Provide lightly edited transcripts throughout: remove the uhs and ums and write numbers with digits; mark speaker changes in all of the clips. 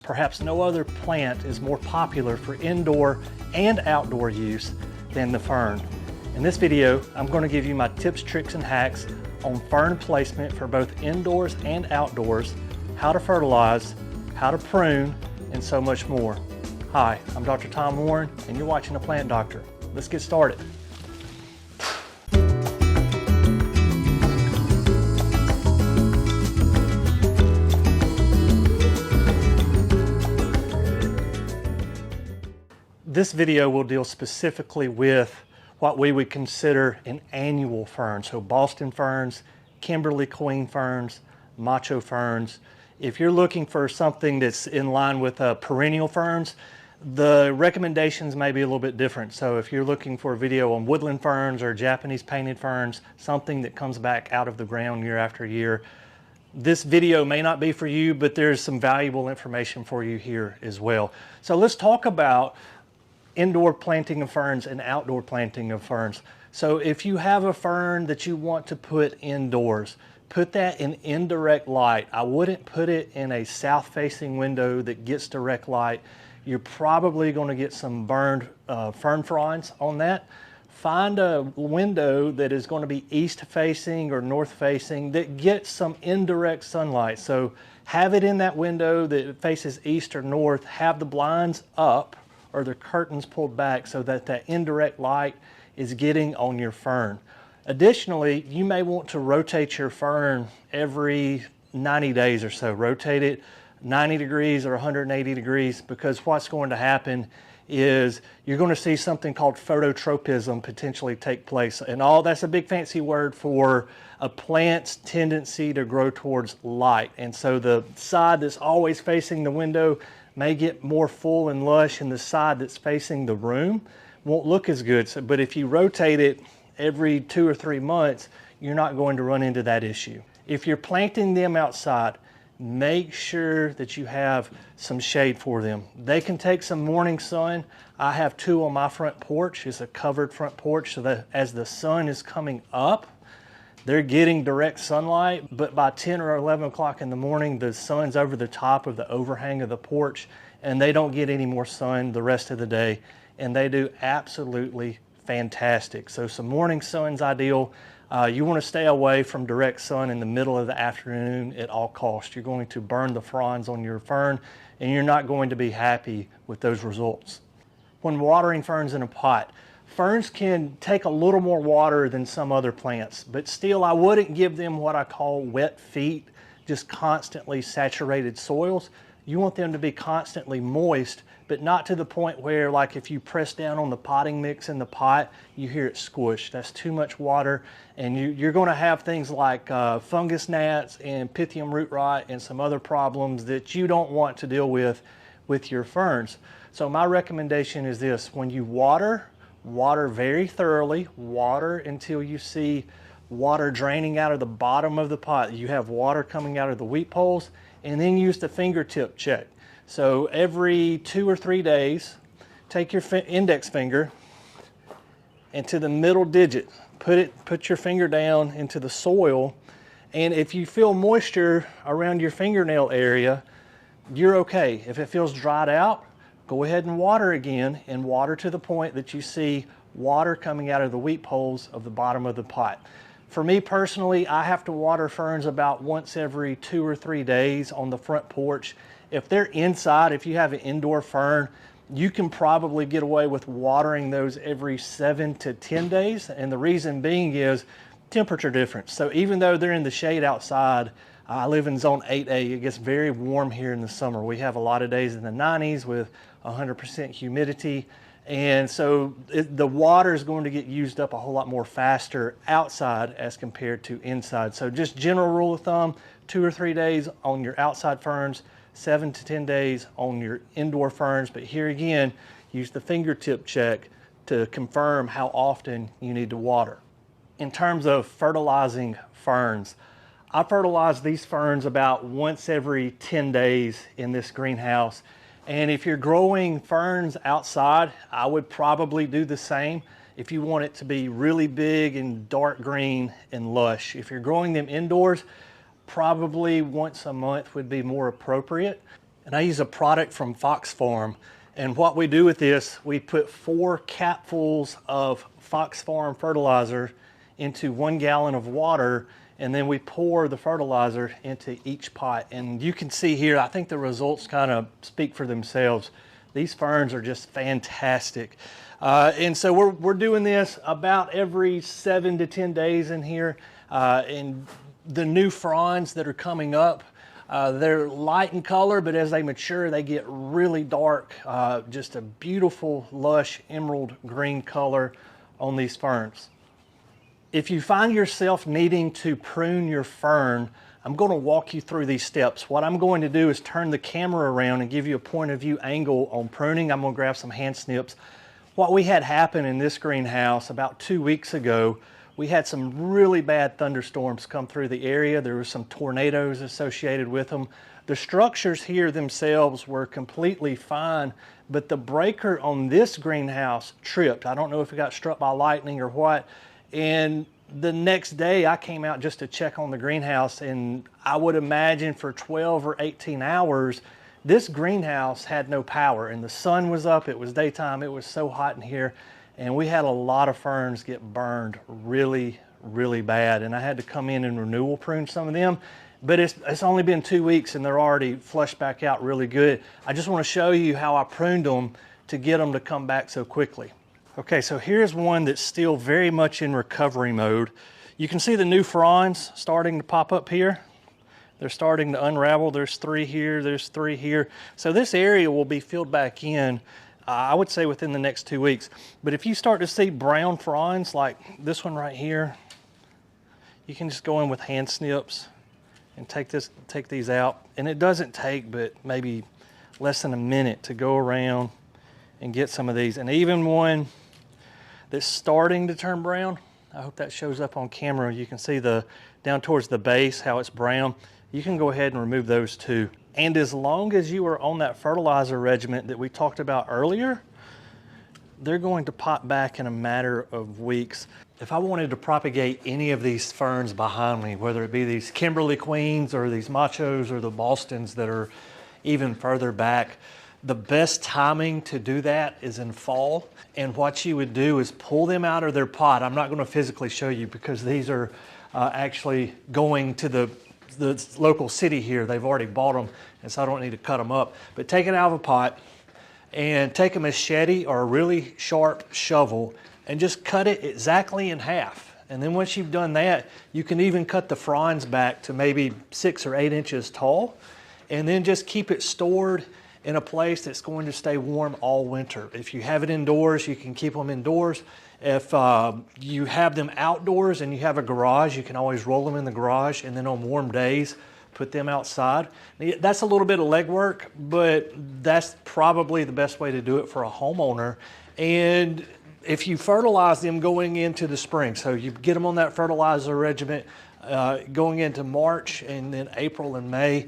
Speaker 1: Perhaps no other plant is more popular for indoor and outdoor use than the fern. In this video, I'm going to give you my tips, tricks, and hacks on fern placement for both indoors and outdoors, how to fertilize, how to prune, and so much more. Hi, I'm Dr. Tom Warren, and you're watching The Plant Doctor. Let's get started. This video will deal specifically with what we would consider an annual fern. So Boston ferns, Kimberly queen ferns, macho ferns. If you're looking for something that's in line with perennial ferns, the recommendations may be a little bit different. So if you're looking for a video on woodland ferns or Japanese painted ferns, something that comes back out of the ground year after year, this video may not be for you, but there's some valuable information for you here as well. So let's talk about indoor planting of ferns and outdoor planting of ferns. So if you have a fern that you want to put indoors, put that in indirect light. I wouldn't put it in a south-facing window that gets direct light. You're probably going to get some burned fern fronds on that. Find a window that is going to be east-facing or north-facing that gets some indirect sunlight. So have it in that window that faces east or north. Have the blinds up or the curtains pulled back so that that indirect light is getting on your fern. Additionally, you may want to rotate your fern every 90 days or so. Rotate it 90 degrees or 180 degrees, because what's going to happen is you're going to see something called phototropism potentially take place. And all that's a big fancy word for a plant's tendency to grow towards light. And so the side that's always facing the window may get more full and lush, and the side that's facing the room won't look as good. So, but if you rotate it every 2 or 3 months, you're not going to run into that issue. If you're planting them outside, make sure that you have some shade for them. They can take some morning sun. I have 2 on my front porch. It's a covered front porch, so that as the sun is coming up, they're getting direct sunlight, but by 10 or 11 o'clock in the morning, the sun's over the top of the overhang of the porch, and they don't get any more sun the rest of the day, and they do absolutely fantastic. So some morning sun's ideal. You want to stay away from direct sun in the middle of the afternoon at all costs. You're going to burn the fronds on your fern, and you're not going to be happy with those results. When watering ferns in a pot, ferns can take a little more water than some other plants, but still I wouldn't give them what I call wet feet, just constantly saturated soils. You want them to be constantly moist, but not to the point where, like, if you press down on the potting mix in the pot, you hear it squish. That's too much water, and you're going to have things like fungus gnats and pythium root rot and some other problems that you don't want to deal with your ferns. So my recommendation is this: when you water very thoroughly. Water until you see water draining out of the bottom of the pot. You have water coming out of the weep holes, and then use the fingertip check. So every 2 or 3 days, take your index finger into the middle digit. Put your finger down into the soil, and if you feel moisture around your fingernail area, you're okay. If it feels dried out, go ahead and water again, and water to the point that you see water coming out of the weep holes of the bottom of the pot. For me personally, I have to water ferns about once every 2 or 3 days on the front porch. If they're inside, if you have an indoor fern, you can probably get away with watering those every 7 to 10 days. And the reason being is temperature difference. So even though they're in the shade outside, I live in zone 8A. It gets very warm here in the summer. We have a lot of days in the 90s with 100% humidity. And so the water is going to get used up a whole lot more faster outside as compared to inside. So just general rule of thumb, 2 or 3 days on your outside ferns, 7 to 10 days on your indoor ferns. But here again, use the fingertip check to confirm how often you need to water. In terms of fertilizing ferns, I fertilize these ferns about once every 10 days in this greenhouse. And if you're growing ferns outside, I would probably do the same if you want it to be really big and dark green and lush. If you're growing them indoors, probably once a month would be more appropriate. And I use a product from Fox Farm. And what we do with this, we put 4 capfuls of Fox Farm fertilizer into 1 gallon of water, and then we pour the fertilizer into each pot. And you can see here, I think the results kind of speak for themselves. These ferns are just fantastic. And so we're doing this about every 7 to 10 days in here. And the new fronds that are coming up, they're light in color, but as they mature, they get really dark. Just a beautiful, lush, emerald green color on these ferns. If you find yourself needing to prune your fern, I'm going to walk you through these steps. What I'm going to do is turn the camera around and give you a point of view angle on pruning. I'm going to grab some hand snips. What we had happen in this greenhouse about 2 weeks ago, we had some really bad thunderstorms come through the area. There were some tornadoes associated with them. The structures here themselves were completely fine, but the breaker on this greenhouse tripped. I don't know if it got struck by lightning or what. And the next day I came out just to check on the greenhouse, and I would imagine for 12 or 18 hours, this greenhouse had no power, and the sun was up, it was daytime, it was so hot in here. And we had a lot of ferns get burned really, really bad. And I had to come in and renewal prune some of them. But it's only been 2 weeks and they're already flushed back out really good. I just want to show you how I pruned them to get them to come back so quickly. Okay, so here's one that's still very much in recovery mode. You can see the new fronds starting to pop up here. They're starting to unravel. There's 3 here, there's 3 here. So this area will be filled back in, I would say within the next 2 weeks. But if you start to see brown fronds like this one right here, you can just go in with hand snips and take these out. And it doesn't take but maybe less than a minute to go around and get some of these. And even one that's starting to turn brown, I hope that shows up on camera. You can see down towards the base how it's brown. You can go ahead and remove those too. And as long as you are on that fertilizer regimen that we talked about earlier, they're going to pop back in a matter of weeks. If I wanted to propagate any of these ferns behind me, whether it be these Kimberly Queens or these Machos or the Bostons that are even further back, the best timing to do that is in fall. And what you would do is pull them out of their pot. I'm not going to physically show you because these are actually going to the local city here. They've already bought them, and so I don't need to cut them up. But take it out of a pot and take a machete or a really sharp shovel and just cut it exactly in half. And then once you've done that, you can even cut the fronds back to maybe 6 or 8 inches tall, and then just keep it stored in a place that's going to stay warm all winter. If you have it indoors, you can keep them indoors. If you have them outdoors and you have a garage, you can always roll them in the garage, and then on warm days, put them outside. That's a little bit of legwork, but that's probably the best way to do it for a homeowner. And if you fertilize them going into the spring, so you get them on that fertilizer regimen going into March and then April and May,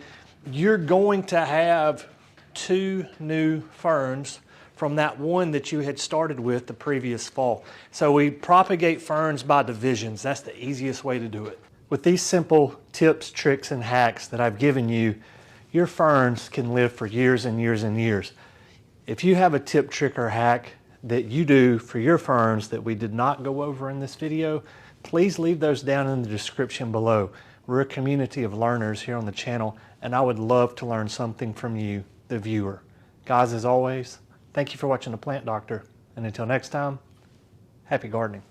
Speaker 1: you're going to have 2 new ferns from that one that you had started with the previous fall. So we propagate ferns by divisions. That's the easiest way to do it. With these simple tips, tricks, and hacks that I've given you, your ferns can live for years and years and years. If you have a tip, trick, or hack that you do for your ferns that we did not go over in this video, please leave those down in the description below. We're a community of learners here on the channel, and I would love to learn something from you, the viewer. Guys, as always, thank you for watching The Plant Doctor, and until next time, happy gardening.